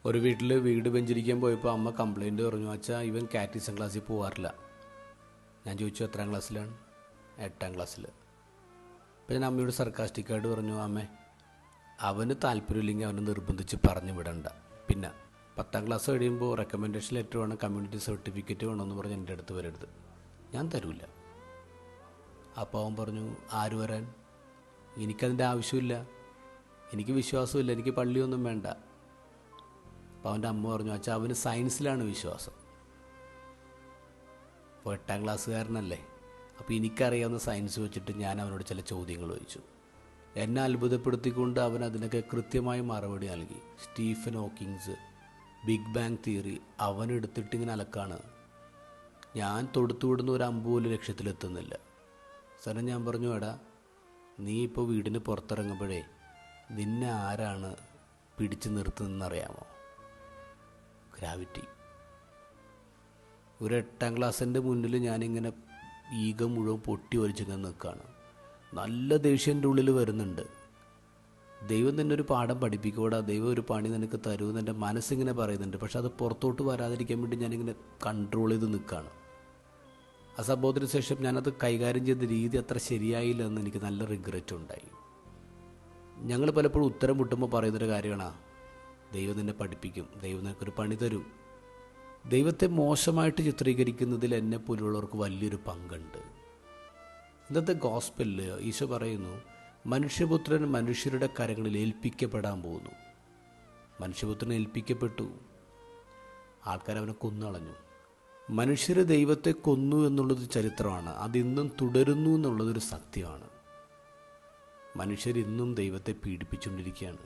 ഒരു വീട്ടിൽ വീട് വെഞ്ചരിക്കാൻ പോയപ്പോൾ അമ്മ കംപ്ലൈൻറ്റ് പറഞ്ഞു, അച്ഛാ ഇവൻ കാറ്റീസം ക്ലാസ്സിൽ പോകാറില്ല. ഞാൻ ചോദിച്ചു എത്രാം ക്ലാസ്സിലാണ്? 8ാം ക്ലാസ്സിൽ. അപ്പോൾ ഞാൻ അമ്മയോട് സർക്കാസ്റ്റിക്കായിട്ട് പറഞ്ഞു, അമ്മേ അവന് താല്പര്യമില്ലെങ്കിൽ അവനെ നിർബന്ധിച്ച് പറഞ്ഞു വിടണ്ട. പിന്നെ 10ാം ക്ലാസ് കഴിയുമ്പോൾ റെക്കമെൻഡേഷൻ ലെറ്റർ വേണം, കമ്മ്യൂണിറ്റി സർട്ടിഫിക്കറ്റ് വേണമെന്ന് പറഞ്ഞ് എൻ്റെ അടുത്ത് വരരുത്, ഞാൻ തരൂല്ല. അപ്പോൾ അവൻ പറഞ്ഞു, ആര് വരാൻ, എനിക്കതിൻ്റെ ആവശ്യമില്ല, എനിക്ക് വിശ്വാസമില്ല, എനിക്ക് പള്ളിയൊന്നും വേണ്ട. അപ്പോൾ അവൻ്റെ അമ്മ പറഞ്ഞു, അച്ഛാ അവന് സയൻസിലാണ് വിശ്വാസം. അപ്പോൾ 8ാം ക്ലാസ്സുകാരനല്ലേ. അപ്പോൾ എനിക്കറിയാവുന്ന സയൻസ് വെച്ചിട്ട് ഞാൻ അവനോട് ചില ചോദ്യങ്ങൾ ചോദിച്ചു. എന്നെ അത്ഭുതപ്പെടുത്തിക്കൊണ്ട് അവൻ അതിനൊക്കെ കൃത്യമായി മറുപടി നൽകി. Stephen Hawkings, big bang theory അവനെടുത്തിട്ടിങ്ങനെ അലക്കാണ്. ഞാൻ തൊടുത്തുവിടുന്ന ഒരു അമ്പ് പോലും ലക്ഷ്യത്തിലെത്തുന്നില്ല. സാറേ ഞാൻ പറഞ്ഞു, എടാ നീ ഇപ്പോൾ വീടിന് പുറത്തിറങ്ങുമ്പോഴേ നിന്നെ ആരാണ് പിടിച്ചു നിർത്തുന്നതെന്നറിയാമോ? ഗ്രാവിറ്റി. ഒരു 8ാം ക്ലാസ്സിൻ്റെ മുന്നിൽ ഞാനിങ്ങനെ ഈഗ മുഴുവൻ പൊട്ടി ഒലിച്ചിങ്ങനെ നിൽക്കുകയാണ്. നല്ല ദേഷ്യം എൻ്റെ ഉള്ളിൽ വരുന്നുണ്ട്. ദൈവം തന്നെ ഒരു പാഠം പഠിപ്പിക്കൂടാ, ദൈവം ഒരു പണി നിനക്ക് തരുമെന്ന് എൻ്റെ മനസ്സിങ്ങനെ പറയുന്നുണ്ട്. പക്ഷെ അത് പുറത്തോട്ട് വരാതിരിക്കാൻ വേണ്ടി ഞാനിങ്ങനെ കൺട്രോൾ ചെയ്ത് നിൽക്കുകയാണ്. ആ സംഭവത്തിന് ശേഷം ഞാനത് കൈകാര്യം ചെയ്ത രീതി അത്ര ശരിയായില്ല എന്ന് എനിക്ക് നല്ല റിഗ്രറ്റ് ഉണ്ടായി. ഞങ്ങൾ പലപ്പോഴും ഉത്തരം മുട്ടുമ്പോൾ പറയുന്നൊരു കാര്യമാണ്, ദൈവം നിന്നെ പഠിപ്പിക്കും, ദൈവം നിനക്കൊരു പണി തരും. ദൈവത്തെ മോശമായിട്ട് ചിത്രീകരിക്കുന്നതിൽ എന്നെ പോലുള്ളവർക്ക് വലിയൊരു പങ്കുണ്ട്. ഇന്നത്തെ ഗോസ്പലിൽ ഈശോ പറയുന്നു, മനുഷ്യപുത്രൻ മനുഷ്യരുടെ കരങ്ങളിൽ ഏൽപ്പിക്കപ്പെടാൻ പോകുന്നു. മനുഷ്യപുത്രൻ ഏൽപ്പിക്കപ്പെട്ടു, ആൾക്കാരവനെ കൊന്നുകളഞ്ഞു. മനുഷ്യർ ദൈവത്തെ കൊന്നു എന്നുള്ളത് ചരിത്രമാണ്, അതിന്നും തുടരുന്നു എന്നുള്ളതൊരു സത്യമാണ്. മനുഷ്യരിന്നും ദൈവത്തെ പീഡിപ്പിച്ചുകൊണ്ടിരിക്കുകയാണ്.